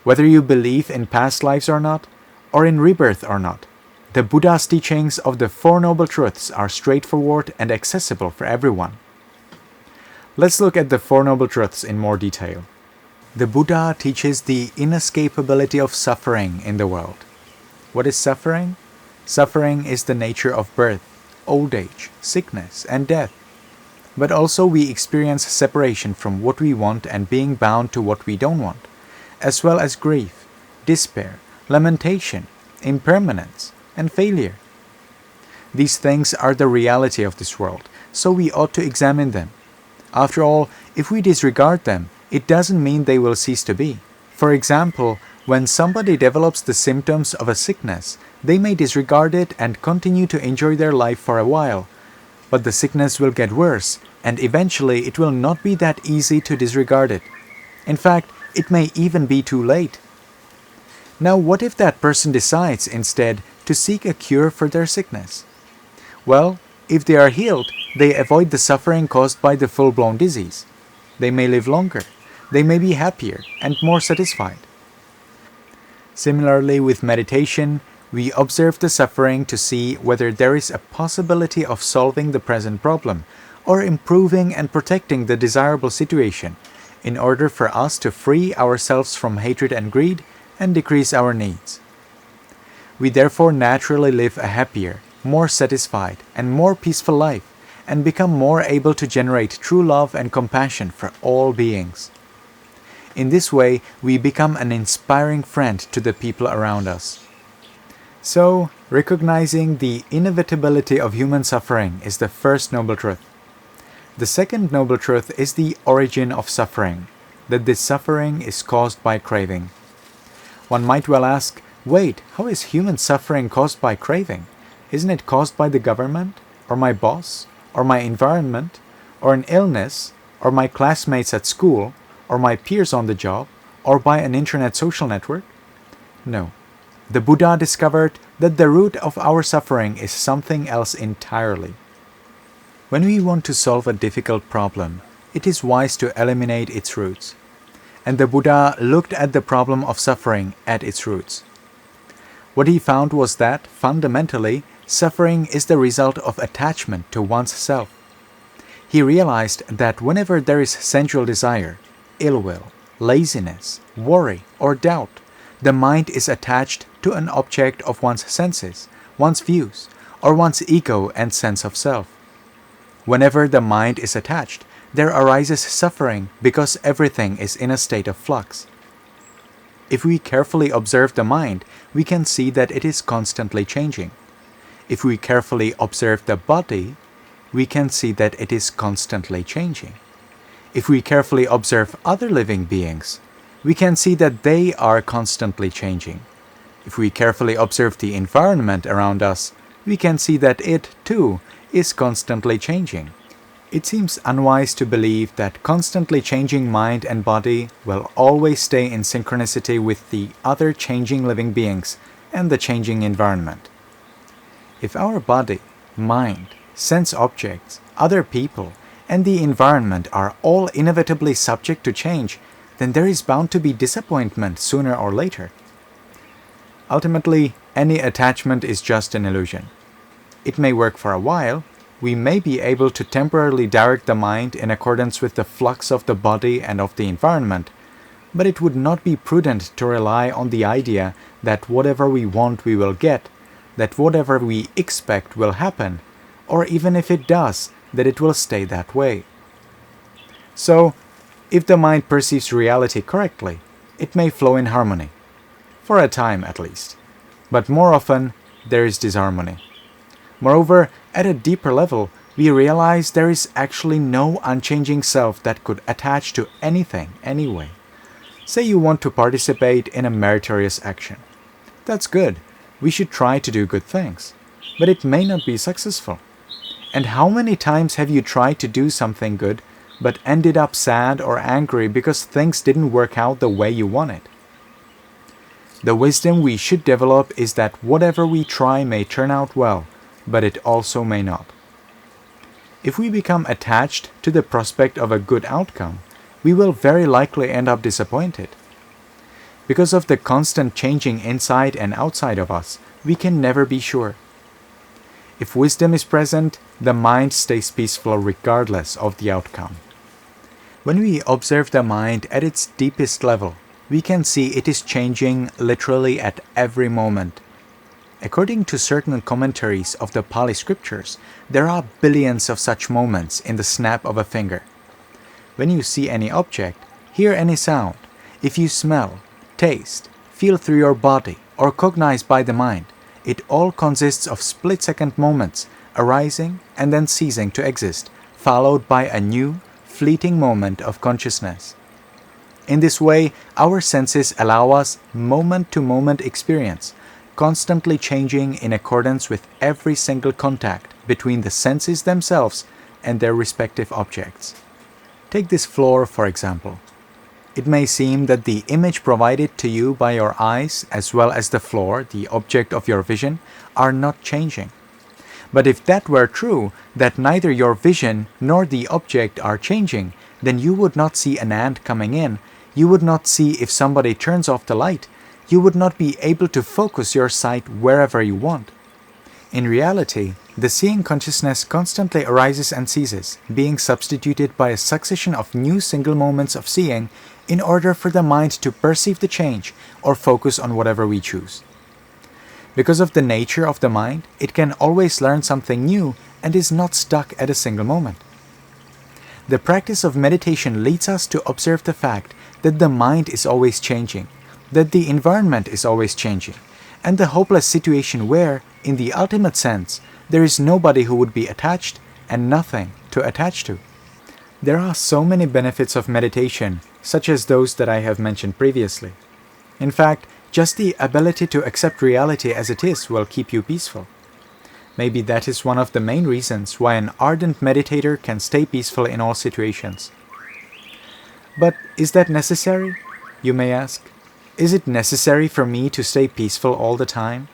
Whether you believe in past lives or not, or in rebirth or not, the Buddha's teachings of the Four Noble Truths are straightforward and accessible for everyone. Let's look at the Four Noble Truths in more detail. The Buddha teaches the inescapability of suffering in the world. What is suffering? Suffering is the nature of birth, old age, sickness, and death. But also we experience separation from what we want and being bound to what we don't want, as well as grief, despair, lamentation, impermanence, and failure. These things are the reality of this world, so we ought to examine them. After all, if we disregard them, it doesn't mean they will cease to be. For example, when somebody develops the symptoms of a sickness, they may disregard it and continue to enjoy their life for a while. But the sickness will get worse, and eventually it will not be that easy to disregard it. In fact, it may even be too late. Now, what if that person decides instead to seek a cure for their sickness? Well, if they are healed, they avoid the suffering caused by the full-blown disease. They may live longer. They may be happier and more satisfied. Similarly, with meditation, we observe the suffering to see whether there is a possibility of solving the present problem or improving and protecting the desirable situation in order for us to free ourselves from hatred and greed and decrease our needs. We therefore naturally live a happier, more satisfied, and more peaceful life and become more able to generate true love and compassion for all beings. In this way, we become an inspiring friend to the people around us. So, recognizing the inevitability of human suffering is the first noble truth. The second noble truth is the origin of suffering, that this suffering is caused by craving. One might well ask, wait, how is human suffering caused by craving? Isn't it caused by the government, or my boss, or my environment, or an illness, or my classmates at school, or my peers on the job, or by an internet social network? No. The Buddha discovered that the root of our suffering is something else entirely. When we want to solve a difficult problem, it is wise to eliminate its roots. And the Buddha looked at the problem of suffering at its roots. What he found was that, fundamentally, suffering is the result of attachment to one's self. He realized that whenever there is sensual desire, ill will, laziness, worry, or doubt, the mind is attached to an object of one's senses, one's views, or one's ego and sense of self. Whenever the mind is attached, there arises suffering because everything is in a state of flux. If we carefully observe the mind, we can see that it is constantly changing. If we carefully observe the body, we can see that it is constantly changing. If we carefully observe other living beings, we can see that they are constantly changing. If we carefully observe the environment around us, we can see that it, too, is constantly changing. It seems unwise to believe that constantly changing mind and body will always stay in synchronicity with the other changing living beings and the changing environment. If our body, mind, sense objects, other people, and the environment are all inevitably subject to change, then there is bound to be disappointment sooner or later. Ultimately, any attachment is just an illusion. It may work for a while. We may be able to temporarily direct the mind in accordance with the flux of the body and of the environment, but it would not be prudent to rely on the idea that whatever we want we will get, that whatever we expect will happen, or even if it does, that it will stay that way. So, if the mind perceives reality correctly, it may flow in harmony, for a time at least, but more often there is disharmony. Moreover, at a deeper level, we realize there is actually no unchanging self that could attach to anything anyway. Say you want to participate in a meritorious action. That's good. We should try to do good things. But it may not be successful. And how many times have you tried to do something good, but ended up sad or angry because things didn't work out the way you wanted? The wisdom we should develop is that whatever we try may turn out well, but it also may not. If we become attached to the prospect of a good outcome, we will very likely end up disappointed. Because of the constant changing inside and outside of us, we can never be sure. If wisdom is present, the mind stays peaceful regardless of the outcome. When we observe the mind at its deepest level, we can see it is changing literally at every moment. According to certain commentaries of the Pali scriptures, there are billions of such moments in the snap of a finger. When you see any object, hear any sound, if you smell, taste, feel through your body, or cognize by the mind, it all consists of split-second moments arising and then ceasing to exist, followed by a new, fleeting moment of consciousness. In this way, our senses allow us moment-to-moment experience, constantly changing in accordance with every single contact between the senses themselves and their respective objects. Take this floor, for example. It may seem that the image provided to you by your eyes, as well as the floor, the object of your vision, are not changing. But if that were true, that neither your vision nor the object are changing, then you would not see an ant coming in, you would not see if somebody turns off the light, you would not be able to focus your sight wherever you want. In reality, the seeing consciousness constantly arises and ceases, being substituted by a succession of new single moments of seeing in order for the mind to perceive the change or focus on whatever we choose. Because of the nature of the mind, it can always learn something new and is not stuck at a single moment. The practice of meditation leads us to observe the fact that the mind is always changing, that the environment is always changing, and the hopeless situation where, in the ultimate sense, there is nobody who would be attached and nothing to attach to. There are so many benefits of meditation, such as those that I have mentioned previously. In fact, just the ability to accept reality as it is will keep you peaceful. Maybe that is one of the main reasons why an ardent meditator can stay peaceful in all situations. But is that necessary? You may ask. Is it necessary for me to stay peaceful all the time?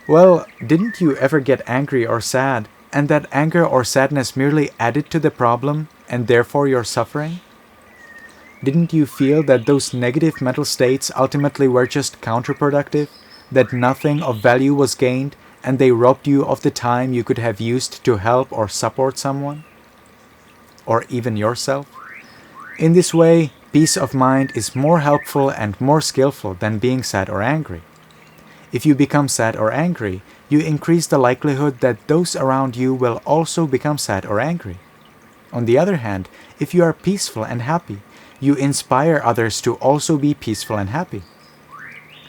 Well, didn't you ever get angry or sad, and that anger or sadness merely added to the problem, and therefore your suffering? Didn't you feel that those negative mental states ultimately were just counterproductive, that nothing of value was gained, and they robbed you of the time you could have used to help or support someone? Or even yourself? In this way, peace of mind is more helpful and more skillful than being sad or angry. If you become sad or angry, you increase the likelihood that those around you will also become sad or angry. On the other hand, if you are peaceful and happy, you inspire others to also be peaceful and happy.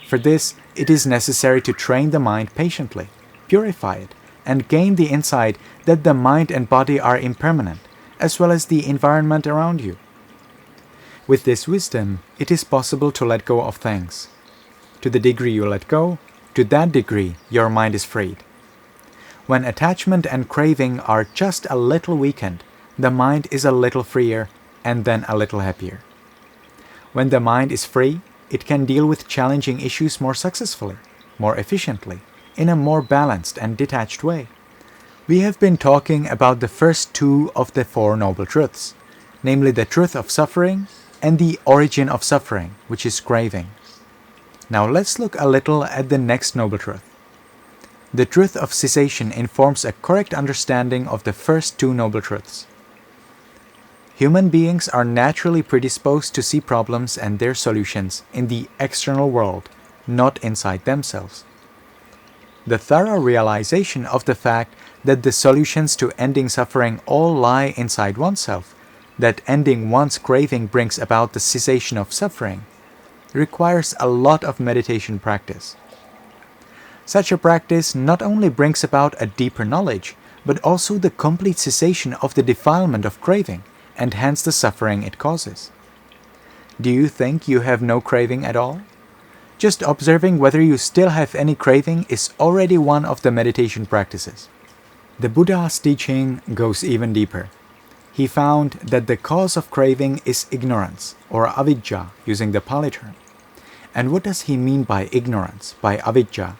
For this, it is necessary to train the mind patiently, purify it, and gain the insight that the mind and body are impermanent, as well as the environment around you. With this wisdom, it is possible to let go of things. To the degree you let go, to that degree your mind is freed. When attachment and craving are just a little weakened, the mind is a little freer and then a little happier. When the mind is free, it can deal with challenging issues more successfully, more efficiently, in a more balanced and detached way. We have been talking about the first two of the Four Noble Truths, namely the truth of suffering and the origin of suffering, which is craving. Now let's look a little at the next noble truth. The truth of cessation informs a correct understanding of the first two noble truths. Human beings are naturally predisposed to see problems and their solutions in the external world, not inside themselves. The thorough realization of the fact that the solutions to ending suffering all lie inside oneself, that ending one's craving brings about the cessation of suffering, requires a lot of meditation practice. Such a practice not only brings about a deeper knowledge, but also the complete cessation of the defilement of craving, and hence the suffering it causes. Do you think you have no craving at all? Just observing whether you still have any craving is already one of the meditation practices. The Buddha's teaching goes even deeper. He found that the cause of craving is ignorance, or avidya, using the Pali term. And what does he mean by ignorance, by avidya?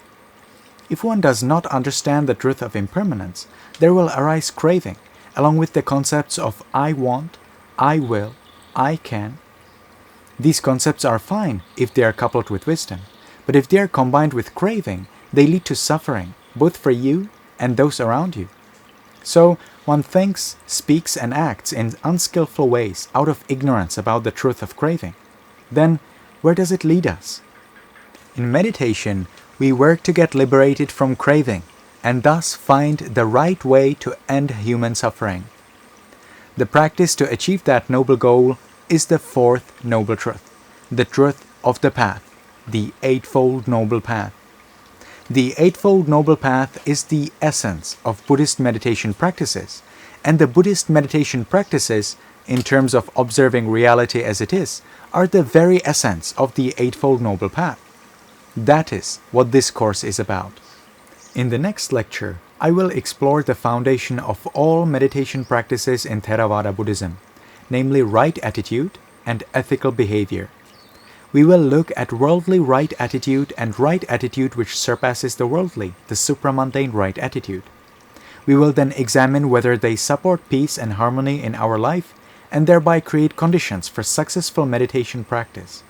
If one does not understand the truth of impermanence, there will arise craving, along with the concepts of I want, I will, I can. These concepts are fine if they are coupled with wisdom, but if they are combined with craving, they lead to suffering, both for you and those around you. So, one thinks, speaks, and acts in unskillful ways out of ignorance about the truth of craving. Then, where does it lead us? In meditation, we work to get liberated from craving and thus find the right way to end human suffering. The practice to achieve that noble goal is the fourth noble truth, the truth of the path, the Eightfold Noble Path. The Eightfold Noble Path is the essence of Buddhist meditation practices, and the Buddhist meditation practices, in terms of observing reality as it is, are the very essence of the Eightfold Noble Path. That is what this course is about. In the next lecture, I will explore the foundation of all meditation practices in Theravada Buddhism, namely right attitude and ethical behavior. We will look at worldly right attitude and right attitude which surpasses the worldly, the supramundane right attitude. We will then examine whether they support peace and harmony in our life and thereby create conditions for successful meditation practice.